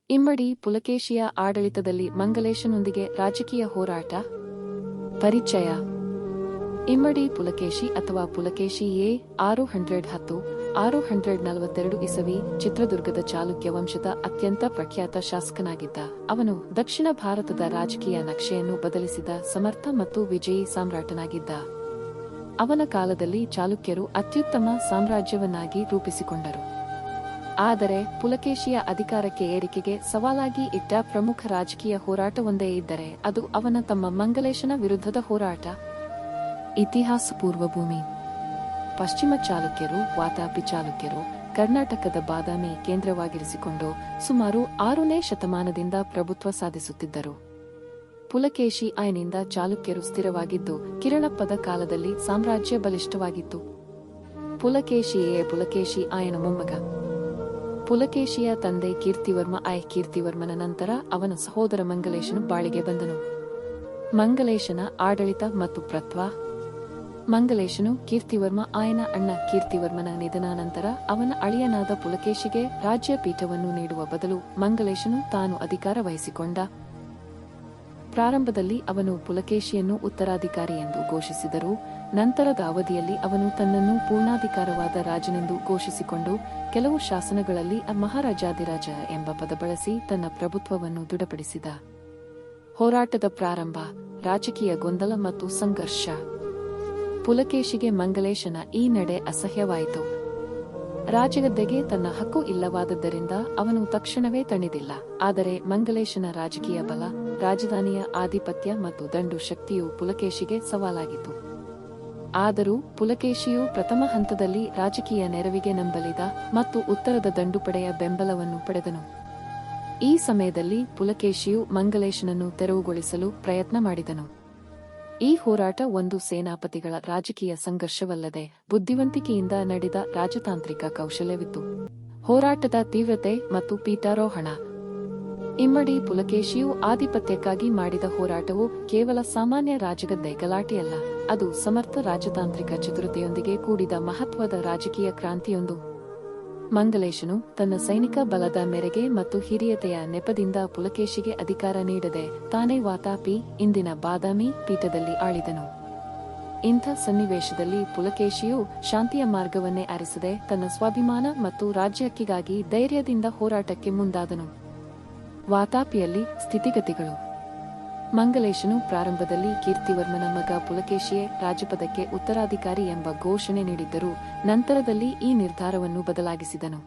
ಇಮ್ಮಡಿ ಪುಲಕೇಶಿಯ ಆಡಳಿತದಲ್ಲಿ ಮಂಗಲೇಶನೊಂದಿಗೆ ರಾಜಕೀಯ ಹೋರಾಟ. ಪರಿಚಯ. ಇಮ್ಮಡಿ ಪುಲಕೇಶಿ ಅಥವಾ ಪುಲಕೇಶಿ ಎ 610-642 ಇಸವಿ ಚಿತ್ರದುರ್ಗದ ಚಾಲುಕ್ಯ ವಂಶದ ಅತ್ಯಂತ ಪ್ರಖ್ಯಾತ ಶಾಸಕನಾಗಿದ್ದ. ಅವನು ದಕ್ಷಿಣ ಭಾರತದ ರಾಜಕೀಯ ನಕ್ಷೆಯನ್ನು ಬದಲಿಸಿದ ಸಮರ್ಥ ಮತ್ತು ವಿಜಯೀ ಸಾಮ್ರಾಟನಾಗಿದ್ದ. ಅವನ ಕಾಲದಲ್ಲಿ ಚಾಲುಕ್ಯರು ಅತ್ಯುತ್ತಮ ಸಾಮ್ರಾಜ್ಯವನ್ನಾಗಿ ರೂಪಿಸಿಕೊಂಡರು. ಆದರೆ ಪುಲಕೇಶಿಯ ಅಧಿಕಾರಕ್ಕೆ ಏರಿಕೆಗೆ ಸವಾಲಾಗಿ ಇಟ್ಟ ಪ್ರಮುಖ ರಾಜಕೀಯ ಹೋರಾಟವೊಂದೇ ಇದ್ದರೆ ಅದು ಅವನ ತಮ್ಮ ಮಂಗಲೇಶನ ವಿರುದ್ಧದ ಹೋರಾಟ. ಇತಿಹಾಸ ಪೂರ್ವಭೂಮಿ. ಪಶ್ಚಿಮ ಚಾಲುಕ್ಯರು ವಾತಾಪಿ ಚಾಲುಕ್ಯರು ಕರ್ನಾಟಕದ ಬಾದಾಮಿ ಕೇಂದ್ರವಾಗಿರಿಸಿಕೊಂಡು ಸುಮಾರು 6ನೇ ಶತಮಾನದಿಂದ ಪ್ರಭುತ್ವ ಸಾಧಿಸುತ್ತಿದ್ದರು. ಪುಲಕೇಶಿ ಆಯನಿಂದ ಚಾಲುಕ್ಯರು ಸ್ಥಿರವಾಗಿದ್ದು ಕಿರಣಪ್ಪದ ಕಾಲದಲ್ಲಿ ಸಾಮ್ರಾಜ್ಯ ಬಲಿಷ್ಠವಾಗಿತ್ತು. ಪುಲಕೇಶಿಯೇ ಪುಲಕೇಶಿ ಆಯನ ಮೊಮ್ಮಗ. ಪುಲಕೇಶಿಯ ತಂದೆ ಕೀರ್ತಿವರ್ಮ ಕೀರ್ತಿವರ್ಮನ ನಂತರ ಅವನ ಸಹೋದರ ಮಂಗಲೇಶನು ಬಾಳಿಗೆ ಬಂದನು. ಮಂಗಲೇಶನ ಆಡಳಿತ ಮತ್ತು ಪ್ರತ್ವ. ಮಂಗಲೇಶನು ಕೀರ್ತಿವರ್ಮ ಆಯನ ಅಣ್ಣ. ಕೀರ್ತಿವರ್ಮನ ನಿಧನಾನಂತರ ಅವನ ಅಳಿಯನಾದ ಪುಲಕೇಶಿಗೆ ರಾಜ್ಯ ಪೀಠವನ್ನು ನೀಡುವ ಬದಲು ಮಂಗಲೇಶನು ತಾನು ಅಧಿಕಾರ ವಹಿಸಿಕೊಂಡ. ಪ್ರಾರಂಭದಲ್ಲಿ ಅವನು ಪುಲಕೇಶಿಯನ್ನು ಉತ್ತರಾಧಿಕಾರಿ ಎಂದು ಘೋಷಿಸಿದರೂ ನಂತರದ ಅವಧಿಯಲ್ಲಿ ಅವನು ತನ್ನನ್ನು ಪೂರ್ಣಾಧಿಕಾರವಾದ ರಾಜನೆಂದು ಘೋಷಿಸಿಕೊಂಡು ಕೆಲವು ಶಾಸನಗಳಲ್ಲಿ ಮಹಾರಾಜಾಧಿರಾಜ ಎಂಬ ಪದ ಬಳಸಿ ತನ್ನ ಪ್ರಭುತ್ವವನ್ನು ದೃಢಪಡಿಸಿದ. ಹೋರಾಟದ ಪ್ರಾರಂಭ. ರಾಜಕೀಯ ಗೊಂದಲ ಮತ್ತು ಸಂಘರ್ಷ. ಪುಲಕೇಶಿಗೆ ಮಂಗಲೇಶನ ಈ ನಡೆ ಅಸಹ್ಯವಾಯಿತು. ರಾಜಗದ್ದೆಗೆ ತನ್ನ ಹಕ್ಕು ಇಲ್ಲವಾದದ್ದರಿಂದ ಅವನು ತಕ್ಷಣವೇ ತಣಿದಿಲ್ಲ. ಆದರೆ ಮಂಗಲೇಶನ ರಾಜಕೀಯ ಬಲ, ರಾಜಧಾನಿಯ ಆಧಿಪತ್ಯ ಮತ್ತು ದಂಡು ಶಕ್ತಿಯು ಪುಲಕೇಶಿಗೆ ಸವಾಲಾಗಿತ್ತು. ಆದರೂ ಪುಲಕೇಶಿಯು ಪ್ರಥಮ ಹಂತದಲ್ಲಿ ರಾಜಕೀಯ ನೆರವಿಗೆ ನಂಬಲಿದ ಮತ್ತು ಉತ್ತರದ ದಂಡುಪಡೆಯ ಬೆಂಬಲವನ್ನು ಪಡೆದನು. ಈ ಸಮಯದಲ್ಲಿ ಪುಲಕೇಶಿಯು ಮಂಗಲೇಶನನ್ನು ತೆರವುಗೊಳಿಸಲು ಪ್ರಯತ್ನ ಮಾಡಿದನು. ಈ ಹೋರಾಟ ಒಂದು ಸೇನಾಪತಿಗಳ ರಾಜಕೀಯ ಸಂಘರ್ಷವಲ್ಲದೆ ಬುದ್ಧಿವಂತಿಕೆಯಿಂದ ನಡೆದ ರಾಜತಾಂತ್ರಿಕ ಕೌಶಲ್ಯವಿತ್ತು. ಹೋರಾಟದ ತೀವ್ರತೆ ಮತ್ತು ಪೀಠಾರೋಹಣ. ಇಮ್ಮಡಿ ಪುಲಕೇಶಿಯು ಆಧಿಪತ್ಯಕ್ಕಾಗಿ ಮಾಡಿದ ಹೋರಾಟವು ಕೇವಲ ಸಾಮಾನ್ಯ ರಾಜಗದ್ದೆ ಗಲಾಟೆಯಲ್ಲ, ಅದು ಸಮರ್ಥ ರಾಜತಾಂತ್ರಿಕ ಚತುರತೆಯೊಂದಿಗೆ ಕೂಡಿದ ಮಹತ್ವದ ರಾಜಕೀಯ ಕ್ರಾಂತಿಯೊಂದು. ಮಂಗಲೇಶನು ತನ್ನ ಸೈನಿಕ ಬಲದ ಮೇರೆಗೆ ಮತ್ತು ಹಿರಿಯತೆಯ ನೆಪದಿಂದ ಪುಲಕೇಶಿಗೆ ಅಧಿಕಾರ ನೀಡದೆ ತಾನೇ ವಾತಾಪಿ, ಇಂದಿನ ಬಾದಾಮಿ ಪೀಠದಲ್ಲಿ ಆಳಿದನು. ಇಂಥ ಸನ್ನಿವೇಶದಲ್ಲಿ ಪುಲಕೇಶಿಯು ಶಾಂತಿಯ ಮಾರ್ಗವನ್ನೇ ಆರಿಸದೆ ತನ್ನ ಸ್ವಾಭಿಮಾನ ಮತ್ತು ರಾಜ್ಯಹಕ್ಕಿಗಾಗಿ ಧೈರ್ಯದಿಂದ ಹೋರಾಟಕ್ಕೆ ಮುಂದಾದನು. ವಾತಾಪಿಯಲ್ಲಿ ಸ್ಥಿತಿಗತಿಗಳು. ಮಂಗಲೇಶನು ಪ್ರಾರಂಭದಲ್ಲಿ ಕೀರ್ತಿವರ್ಮನ ಮಗ ಪುಲಕೇಶಿಯೇ ರಾಜಪದಕ್ಕೆ ಉತ್ತರಾಧಿಕಾರಿ ಎಂಬ ಘೋಷಣೆ ನೀಡಿದ್ದರೂ ನಂತರದಲ್ಲಿ ಈ ನಿರ್ಧಾರವನ್ನು ಬದಲಾಗಿಸಿದನು.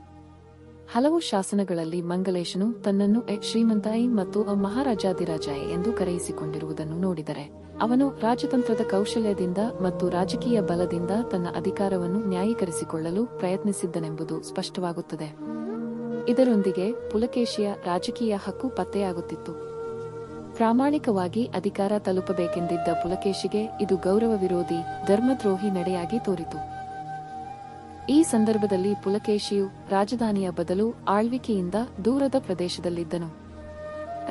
ಹಲವು ಶಾಸನಗಳಲ್ಲಿ ಮಂಗಲೇಶನು ತನ್ನನ್ನು ಶ್ರೀಮಂತಾಯಿ ಮತ್ತು ಮಹಾರಾಜಾಧಿರಾಜಾಯ್ ಎಂದು ಕರೆಯಿಸಿಕೊಂಡಿರುವುದನ್ನು ನೋಡಿದರೆ ಅವನು ರಾಜತಂತ್ರದ ಕೌಶಲ್ಯದಿಂದ ಮತ್ತು ರಾಜಕೀಯ ಬಲದಿಂದ ತನ್ನ ಅಧಿಕಾರವನ್ನು ನ್ಯಾಯೀಕರಿಸಿಕೊಳ್ಳಲು ಪ್ರಯತ್ನಿಸಿದ್ದನೆಂಬುದು ಸ್ಪಷ್ಟವಾಗುತ್ತದೆ. ಇದರೊಂದಿಗೆ ಪುಲಕೇಶಿಯ ರಾಜಕೀಯ ಹಕ್ಕು ಪತ್ತೆಯಾಗುತ್ತಿತ್ತು. ಪ್ರಾಮಾಣಿಕವಾಗಿ ಅಧಿಕಾರ ತಲುಪಬೇಕೆಂದಿದ್ದ ಪುಲಕೇಶಿಗೆ ಇದು ಗೌರವ ವಿರೋಧಿ, ಧರ್ಮದ್ರೋಹಿ ನಡೆಯಾಗಿ ತೋರಿತು. ಈ ಸಂದರ್ಭದಲ್ಲಿ ಪುಲಕೇಶಿಯು ರಾಜಧಾನಿಯ ಬದಲು ಆಳ್ವಿಕೆಯಿಂದ ದೂರದ ಪ್ರದೇಶದಲ್ಲಿದ್ದನು.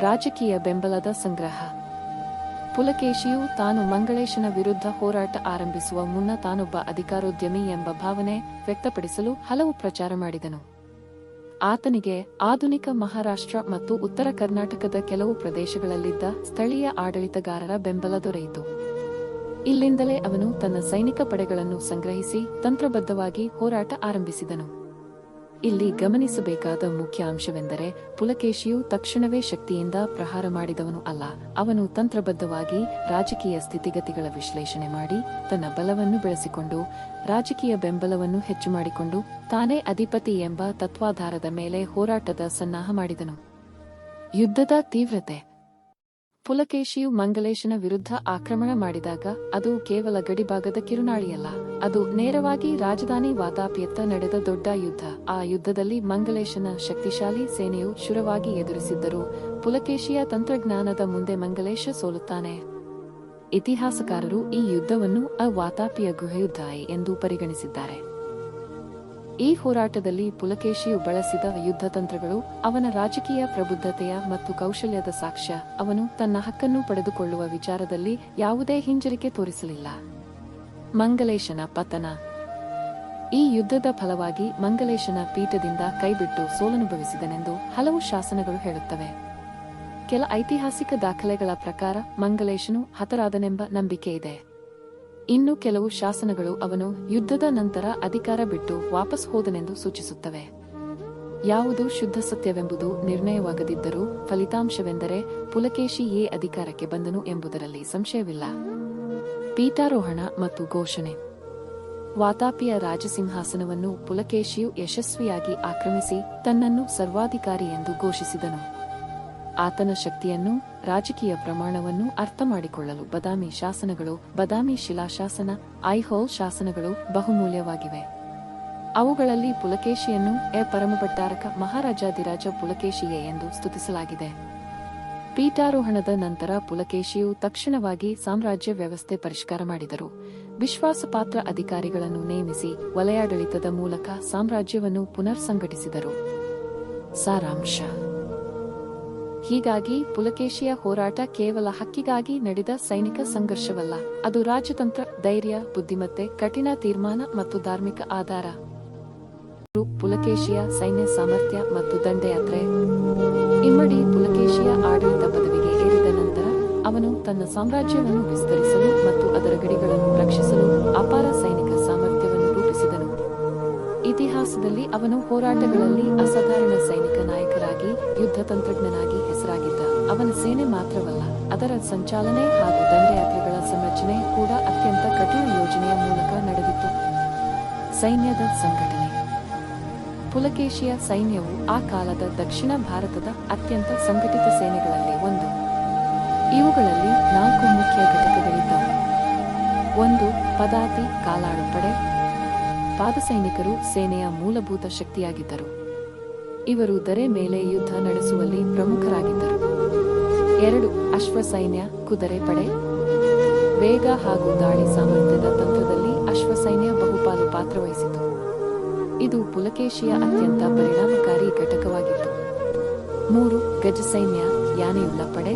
ರಾಜಕೀಯ ಬೆಂಬಲದ ಸಂಗ್ರಹ. ಪುಲಕೇಶಿಯು ತಾನು ಮಂಗಲೇಶನ ವಿರುದ್ಧ ಹೋರಾಟ ಆರಂಭಿಸುವ ಮುನ್ನ ತಾನೊಬ್ಬ ಅಧಿಕಾರೋದ್ಯಮಿ ಎಂಬ ಭಾವನೆ ವ್ಯಕ್ತಪಡಿಸಲು ಹಲವು ಪ್ರಚಾರ ಮಾಡಿದನು. ಆತನಿಗೆ ಆಧುನಿಕ ಮಹಾರಾಷ್ಟ್ರ ಮತ್ತು ಉತ್ತರ ಕರ್ನಾಟಕದ ಕೆಲವು ಪ್ರದೇಶಗಳಲ್ಲಿದ್ದ ಸ್ಥಳೀಯ ಆಡಳಿತಗಾರರ ಬೆಂಬಲ ದೊರೆಯಿತು. ಇಲ್ಲಿಂದಲೇ ಅವನು ತನ್ನ ಸೈನಿಕ ಪಡೆಗಳನ್ನು ಸಂಗ್ರಹಿಸಿ ತಂತ್ರಬದ್ಧವಾಗಿ ಹೋರಾಟ ಆರಂಭಿಸಿದನು. ಇಲ್ಲಿ ಗಮನಿಸಬೇಕಾದ ಮುಖ್ಯ ಅಂಶವೆಂದರೆ ಪುಲಕೇಶಿಯು ತಕ್ಷಣವೇ ಶಕ್ತಿಯಿಂದ ಪ್ರಹಾರ ಮಾಡಿದವನು ಅಲ್ಲ. ಅವನು ತಂತ್ರಬದ್ಧವಾಗಿ ರಾಜಕೀಯ ಸ್ಥಿತಿಗತಿಗಳ ವಿಶ್ಲೇಷಣೆ ಮಾಡಿ ತನ್ನ ಬಲವನ್ನು ಬೆಳೆಸಿಕೊಂಡು ರಾಜಕೀಯ ಬೆಂಬಲವನ್ನು ಹೆಚ್ಚು ಮಾಡಿಕೊಂಡು ತಾನೇ ಅಧಿಪತಿ ಎಂಬ ತತ್ವಾಧಾರದ ಮೇಲೆ ಹೋರಾಟದ ಸನ್ನಾಹ ಮಾಡಿದನು. ಯುದ್ಧದ ತೀವ್ರತೆ. ಪುಲಕೇಶಿಯು ಮಂಗಲೇಶನ ವಿರುದ್ಧ ಆಕ್ರಮಣ ಮಾಡಿದಾಗ ಅದು ಕೇವಲ ಗಡಿಭಾಗದ ಕಿರುನಾಳಿಯಲ್ಲ, ಅದು ನೇರವಾಗಿ ರಾಜಧಾನಿ ವಾತಾಪಿಯತ್ತ ನಡೆದ ದೊಡ್ಡ ಯುದ್ಧ. ಆ ಯುದ್ಧದಲ್ಲಿ ಮಂಗಲೇಶನ ಶಕ್ತಿಶಾಲಿ ಸೇನೆಯು ಶೂರವಾಗಿ ಎದುರಿಸಿದ್ದರೂ ಪುಲಕೇಶಿಯ ತಂತ್ರಜ್ಞಾನದ ಮುಂದೆ ಮಂಗಲೇಶ ಸೋಲುತ್ತಾನೆ. ಇತಿಹಾಸಕಾರರು ಈ ಯುದ್ಧವನ್ನು ವಾತಾಪಿಯ ಗೃಹಯುದ್ಧ ಎಂದು ಪರಿಗಣಿಸಿದ್ದಾರೆ. ಈ ಹೋರಾಟದಲ್ಲಿ ಪುಲಕೇಶಿಯು ಬಳಸಿದ ಯುದ್ಧ ತಂತ್ರಗಳು ಅವನ ರಾಜಕೀಯ ಪ್ರಬುದ್ಧತೆಯ ಮತ್ತು ಕೌಶಲ್ಯದ ಸಾಕ್ಷ್ಯ. ಅವನು ತನ್ನ ಹಕ್ಕನ್ನು ಪಡೆದುಕೊಳ್ಳುವ ವಿಚಾರದಲ್ಲಿ ಯಾವುದೇ ಹಿಂಜರಿಕೆ ತೋರಿಸಲಿಲ್ಲ. ಮಂಗಲೇಶನ ಪತನ. ಈ ಯುದ್ಧದ ಫಲವಾಗಿ ಮಂಗಲೇಶನ ಪೀಠದಿಂದ ಕೈಬಿಟ್ಟು ಸೋಲನುಭವಿಸಿದನೆಂದು ಹಲವು ಶಾಸನಗಳು ಹೇಳುತ್ತವೆ. ಕೆಲ ಐತಿಹಾಸಿಕ ದಾಖಲೆಗಳ ಪ್ರಕಾರ ಮಂಗಲೇಶನು ಹತರಾದನೆಂಬ ನಂಬಿಕೆ ಇದೆ. ಇನ್ನು ಕೆಲವು ಶಾಸನಗಳು ಅವನು ಯುದ್ಧದ ನಂತರ ಅಧಿಕಾರ ಬಿಟ್ಟು ವಾಪಸ್ ಹೋದನೆಂದು ಸೂಚಿಸುತ್ತವೆ. ಯಾವುದು ಶುದ್ಧ ಸತ್ಯವೆಂಬುದು ನಿರ್ಣಯವಾಗದಿದ್ದರೂ ಫಲಿತಾಂಶವೆಂದರೆ ಪುಲಕೇಶಿಯೇ ಅಧಿಕಾರಕ್ಕೆ ಬಂದನು ಎಂಬುದರಲ್ಲಿ ಸಂಶಯವಿಲ್ಲ. ಪೀಠಾರೋಹಣ ಮತ್ತು ಘೋಷಣೆ. ವಾತಾಪಿಯ ರಾಜಸಿಂಹಾಸನವನ್ನು ಪುಲಕೇಶಿಯು ಯಶಸ್ವಿಯಾಗಿ ಆಕ್ರಮಿಸಿ ತನ್ನನ್ನು ಸರ್ವಾಧಿಕಾರಿ ಎಂದು ಘೋಷಿಸಿದನು. ಆತನ ಶಕ್ತಿಯನ್ನು, ರಾಜಕೀಯ ಪ್ರಮಾಣವನ್ನು ಅರ್ಥಮಾಡಿಕೊಳ್ಳಲು ಬದಾಮಿ ಶಾಸನಗಳು, ಬದಾಮಿ ಶಿಲಾಶಾಸನ, ಐಹೋಲ್ ಶಾಸನಗಳು ಬಹುಮೂಲ್ಯವಾಗಿವೆ. ಅವುಗಳಲ್ಲಿ ಪುಲಕೇಶಿಯನ್ನು ಪರಮಭಟ್ಟಾರಕ ಮಹಾರಾಜಾಧಿರಾಜ ಪುಲಕೇಶಿಯೇ ಎಂದು ಸ್ತುತಿಸಲಾಗಿದೆ. ಪೀಠಾರೋಹಣದ ನಂತರ ಪುಲಕೇಶಿಯು ತಕ್ಷಣವಾಗಿ ಸಾಮ್ರಾಜ್ಯ ವ್ಯವಸ್ಥೆ ಪರಿಷ್ಕಾರ ಮಾಡಿದರು. ವಿಶ್ವಾಸಪಾತ್ರ ಅಧಿಕಾರಿಗಳನ್ನು ನೇಮಿಸಿ ವಲಯಾಡಳಿತದ ಮೂಲಕ ಸಾಮ್ರಾಜ್ಯವನ್ನು ಪುನರ್ ಸಂಘಟಿಸಿದರು. ಸಾರಾಂಶ. ಹೀಗಾಗಿ ಪುಲಕೇಶಿಯ ಹೋರಾಟ ಕೇವಲ ಹಕ್ಕಿಗಾಗಿ ನಡೆದ ಸೈನಿಕ ಸಂಘರ್ಷವಲ್ಲ, ಅದು ರಾಜತಂತ್ರ, ಧೈರ್ಯ, ಬುದ್ಧಿಮತ್ತೆ, ಕಠಿಣ ತೀರ್ಮಾನ ಮತ್ತು ಧಾರ್ಮಿಕ ಆಧಾರ. ಪುಲಕೇಶಿಯ ಸೈನ್ಯ ಸಾಮರ್ಥ್ಯ ಮತ್ತು ದಂಡಯಾತ್ರೆ. ಇಮ್ಮಡಿ ಪುಲಕೇಶಿಯ ಆಡಳಿತ ಪದವಿಗೆ ಏರಿದ ನಂತರ ಅವನು ತನ್ನ ಸಾಮ್ರಾಜ್ಯವನ್ನು ವಿಸ್ತರಿಸಲು ಮತ್ತು ಅದರ ಗಡಿಗಳನ್ನು ರಕ್ಷಿಸಲು ಅಪಾರ ಸೈನಿಕ ಸಾಮರ್ಥ್ಯವನ್ನು ರೂಪಿಸಿದನು. ಇತಿಹಾಸದಲ್ಲಿ ಅವನು ಹೋರಾಟಗಳಲ್ಲಿ ಅಸಾಧಾರಣ ಸೈನಿಕ ನಾಯಕರಾಗಿ, ಯುದ್ಧ ತಂತ್ರಜ್ಞನಾಗಿ ಹೆಸರಾಗಿದ್ದ. ಅವನ ಸೇನೆ ಮಾತ್ರವಲ್ಲ, ಅದರ ಸಂಚಾಲನೆ ಹಾಗೂ ದಂಡಯಾತ್ರೆಗಳ ಸಂರಚನೆ ಕೂಡ ಅತ್ಯಂತ ಕಠಿಣ ಯೋಜನೆಯ ಮೂಲಕ ನಡೆದಿತ್ತು. ಸೈನ್ಯದ ಸಂಘಟನೆ. ಪುಲಕೇಶಿಯ ಸೈನ್ಯವು ಆ ಕಾಲದ ದಕ್ಷಿಣ ಭಾರತದ ಅತ್ಯಂತ ಸಂಘಟಿತ ಸೇನೆಗಳಲ್ಲಿ ಒಂದು. ಇವುಗಳಲ್ಲಿ 4 ಮುಖ್ಯ ಘಟಕಗಳಿದ್ದವು. 1. ಪದಾತಿ ಕಾಲಾಳು ಪಡೆ. ಪಾದಸೈನಿಕರು ಸೇನೆಯ ಮೂಲಭೂತ ಶಕ್ತಿಯಾಗಿದ್ದರು. ಇವರು ದರೆ ಮೇಲೆ ಯುದ್ಧ ನಡೆಸುವಲ್ಲಿ ಪ್ರಮುಖರಾಗಿದ್ದರು. 2. ಅಶ್ವಸೈನ್ಯ ಕುದುರೆ ಪಡೆ. ವೇಗ ಹಾಗೂ ದಾಳಿ ಸಾಮರ್ಥ್ಯದ ತಂತ್ರದಲ್ಲಿ ಅಶ್ವಸೈನ್ಯ ಬಹುಪಾಲು ಪಾತ್ರವಹಿಸಿತು. ಇದು ಪುಲಕೇಶಿಯ ಅತ್ಯಂತ ಪರಿಣಾಮಕಾರಿ ಘಟಕವಾಗಿತ್ತು. 3. ಗಜಸೈನ್ಯ ಯಾನೆಯುಳ್ಳ ಪಡೆ.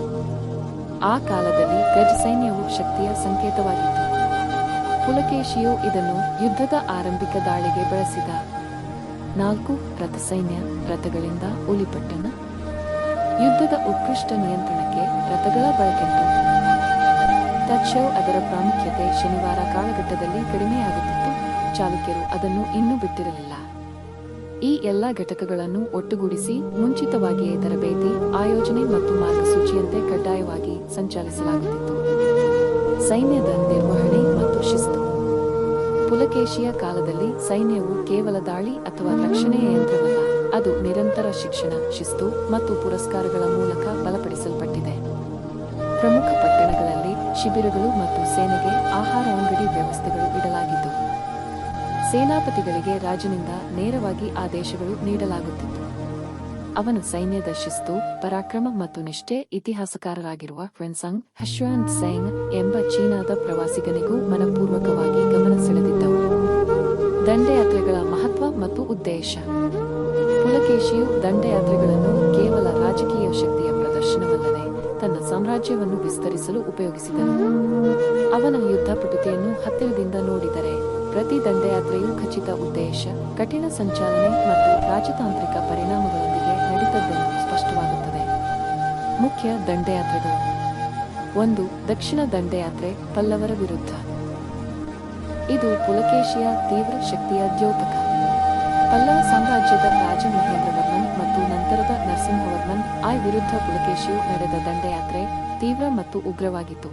ಆ ಕಾಲದಲ್ಲಿ ಗಜಸೈನ್ಯವು ಶಕ್ತಿಯ ಸಂಕೇತವಾಗಿತ್ತು. ಪುಲಕೇಶಿಯು ಇದನ್ನು ಯುದ್ಧದ ಆರಂಭಿಕ ದಾಳಿಗೆ ಬಳಸಿದ. 4. ರಥಸೈನ್ಯ ರಥಗಳಿಂದ ಉಲಿಪಟ್ಟಣ. ಯುದ್ಧದ ಉತ್ಕೃಷ್ಟ ನಿಯಂತ್ರಣಕ್ಕೆ ರಥಗಳ ಬಳಕೆಯಿತ್ತು. ತಕ್ಷಣ ಅದರ ಪ್ರಾಮುಖ್ಯತೆ ಶನಿವಾರ ಕಾಲಘಟ್ಟದಲ್ಲಿ ಕಡಿಮೆಯಾಗುತ್ತಿತ್ತು. ಚಾಲುಕ್ಯರು ಅದನ್ನು ಇನ್ನೂ ಬಿಟ್ಟಿರಲಿಲ್ಲ. ಈ ಎಲ್ಲ ಘಟಕಗಳನ್ನು ಒಟ್ಟುಗೂಡಿಸಿ ಮುಂಚಿತವಾಗಿಯೇ ತರಬೇತಿ, ಆಯೋಜನೆ ಮತ್ತು ಮಾರ್ಗಸೂಚಿಯಂತೆ ಕಡ್ಡಾಯವಾಗಿ ಸಂಚಾಲಿಸಲಾಗುತ್ತಿತ್ತು. ಸೈನ್ಯದ ನಿರ್ವಹಣೆ ಮತ್ತು ಶಿಸ್ತು. ಪುಲಕೇಶಿಯ ಕಾಲದಲ್ಲಿ ಸೈನ್ಯವು ಕೇವಲ ದಾಳಿ ಅಥವಾ ರಕ್ಷಣೆಯ ಯಂತ್ರವಲ್ಲ, ಅದು ನಿರಂತರ ಶಿಕ್ಷಣ, ಶಿಸ್ತು ಮತ್ತು ಪುರಸ್ಕಾರಗಳ ಮೂಲಕ ಬಲಪಡಿಸಲ್ಪಟ್ಟಿದೆ. ಪ್ರಮುಖ ಪಟ್ಟಣಗಳಲ್ಲಿ ಶಿಬಿರಗಳು ಮತ್ತು ಸೇನೆಗೆ ಆಹಾರ ಅಂಗಡಿ ವ್ಯವಸ್ಥೆಗಳು ಇಡಲಾಗಿದ್ದವು. ಸೇನಾಪತಿಗಳಿಗೆ ರಾಜನಿಂದ ನೇರವಾಗಿ ಆದೇಶಗಳು ನೀಡಲಾಗುತ್ತಿತ್ತು. ಅವನ ಸೈನ್ಯದ ಶಿಸ್ತು, ಪರಾಕ್ರಮ ಮತ್ತು ನಿಷ್ಠೆ ಇತಿಹಾಸಕಾರರಾಗಿರುವ ಫ್ರೆನ್ಸಾಂಗ್ ಹಶ್ವಾನ್ ಸೆಂಗ್ ಎಂಬ ಚೀನಾದ ಪ್ರವಾಸಿಗನಿಗೂ ಮನಪೂರ್ವಕವಾಗಿ ಗಮನ ಸೆಳೆದಿದ್ದವು. ದಂಡಯಾತ್ರೆಗಳ ಮಹತ್ವ ಮತ್ತು ಉದ್ದೇಶ. ಪುಲಕೇಶಿಯು ದಂಡಯಾತ್ರೆಗಳನ್ನು ಕೇವಲ ರಾಜಕೀಯ ಶಕ್ತಿಯ ಪ್ರದರ್ಶನವಲ್ಲದೆ ತನ್ನ ಸಾಮ್ರಾಜ್ಯವನ್ನು ವಿಸ್ತರಿಸಲು ಉಪಯೋಗಿಸಿದನು. ಅವನ ಯುದ್ಧಪಟುತೆಯನ್ನು ಹತ್ತಿರದಿಂದ ನೋಡಿದರೆ ಪ್ರತಿ ದಂಡಯಾತ್ರೆಯು ಖಚಿತ ಉದ್ದೇಶ, ಕಠಿಣ ಸಂಚಾಲನೆ ಮತ್ತು ರಾಜತಾಂತ್ರಿಕ ಪರಿಣಾಮಗಳೊಂದಿಗೆ ನಡೆದದ್ದೆಂದು ಸ್ಪಷ್ಟವಾಗುತ್ತದೆ. ಮುಖ್ಯ ದಂಡಯಾತ್ರೆಗಳು. 1. ದಕ್ಷಿಣ ದಂಡಯಾತ್ರೆ ಪಲ್ಲವರ ವಿರುದ್ಧ. ಇದು ಪುಲಕೇಶಿಯ ತೀವ್ರ ಶಕ್ತಿಯ ದ್ಯೋತಕ. ಪಲ್ಲವ ಸಾಮ್ರಾಜ್ಯದ ರಾಜ ಮಹೇಂದ್ರವರ್ಮನ್ ಮತ್ತು ನಂತರದ ನರಸಿಂಹವರ್ಮನ್ ವಿರುದ್ಧ ಪುಲಕೇಶಿಯು ನಡೆದ ದಂಡಯಾತ್ರೆ ತೀವ್ರ ಮತ್ತು ಉಗ್ರವಾಗಿತ್ತು.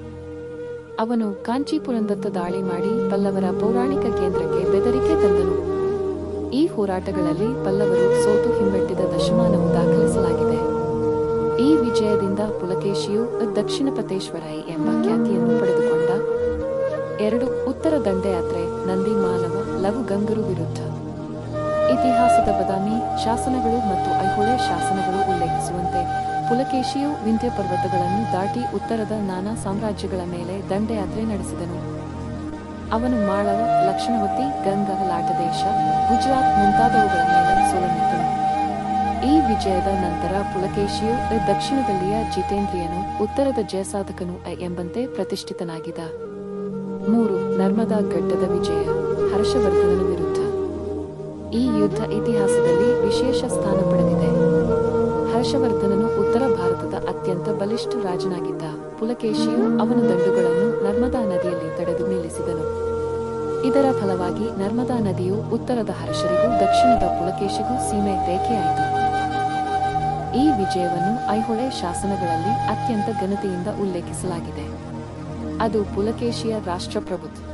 ಅವನು ಕಾಂಚೀಪುರಂದತ್ತ ದಾಳಿ ಮಾಡಿ ಪಲ್ಲವರ ಪೌರಾಣಿಕ ಕೇಂದ್ರಕ್ಕೆ ಬೆದರಿಕೆ ತಂದನು. ಈ ಹೋರಾಟಗಳಲ್ಲಿ ಪಲ್ಲವರು ಸೋತು ಹಿಮ್ಮೆಟ್ಟಿದ ದಶಮಾನವು ದಾಖಲಿಸಲಾಗಿದೆ. ಈ ವಿಜಯದಿಂದ ಪುಲಕೇಶಿಯು ದಕ್ಷಿಣಪತೇಶ್ವರೈ ಎಂಬ ಖ್ಯಾತಿಯನ್ನು ಪಡೆದುಕೊಂಡ. 2. ಉತ್ತರ ದಂಡಯಾತ್ರೆ ನಂದಿ ಮಾನವ ಲವು ಗಂಗರು ವಿರುದ್ಧ. ಇತಿಹಾಸದ ಬದಾಮಿ ಶಾಸನಗಳು ಮತ್ತು ಐಹೊಳೆ ಶಾಸನಗಳು ಉಲ್ಲೇಖಿಸುವಂತೆ ಪುಲಕೇಶಿಯು ವಿಂಧ್ಯ ಪರ್ವತಗಳನ್ನು ದಾಟಿ ಉತ್ತರದ ನಾನಾ ಸಾಮ್ರಾಜ್ಯಗಳ ಮೇಲೆ ದಂಡಯಾತ್ರೆ ನಡೆಸಿದನು. ಅವನು ಮಾಳವ, ಲಕ್ಷಣವತಿ, ಗಂಗಾ, ಲಾಟದೇಶ, ಗುಜರಾತ್ ಮುಂತಾದವುಗಳ ಮೇಲೆ ಸೋಲನ್ನಿತ್ತನು. ಈ ವಿಜಯದ ನಂತರ ಪುಲಕೇಶಿಯು ದಕ್ಷಿಣದಲ್ಲಿಯ ಜಿತೇಂದ್ರಿಯನು, ಉತ್ತರದ ಜಯಸಾಧಕನು ಎಂಬಂತೆ ಪ್ರತಿಷ್ಠಿತನಾಗಿದ್ದ. 3. ನರ್ಮದಾ ಘಟ್ಟದ ವಿಜಯ ಹರ್ಷವರ್ಧನನ ವಿರುದ್ಧ. ಈ ಯುದ್ಧ ಇತಿಹಾಸದಲ್ಲಿ ವಿಶೇಷ ಸ್ಥಾನ ಪಡೆದಿದೆ. ಹರ್ಷವರ್ಧನನು ಉತ್ತರ ಭಾರತದ ಅತ್ಯಂತ ಬಲಿಷ್ಠ ರಾಜನಾಗಿದ್ದ. ಪುಲಕೇಶಿಯು ಅವನ ದಂಡುಗಳನ್ನು ನರ್ಮದಾ ನದಿಯಲ್ಲಿ ತಡೆದು ನಿಲ್ಲಿಸಿದನು. ಇದರ ಫಲವಾಗಿ ನರ್ಮದಾ ನದಿಯು ಉತ್ತರದ ಹರ್ಷರಿಗೂ ದಕ್ಷಿಣದ ಪುಲಕೇಶಿಗೂ ಸೀಮೆ ರೇಖೆಯಾಯಿತು. ಈ ವಿಜಯವನ್ನು ಐಹೊಳೆ ಶಾಸನಗಳಲ್ಲಿ ಅತ್ಯಂತ ಘನತೆಯಿಂದ ಉಲ್ಲೇಖಿಸಲಾಗಿದೆ. ಅದು ಪುಲಕೇಶಿಯ ರಾಷ್ಟ್ರಪ್ರಭುತ್ವ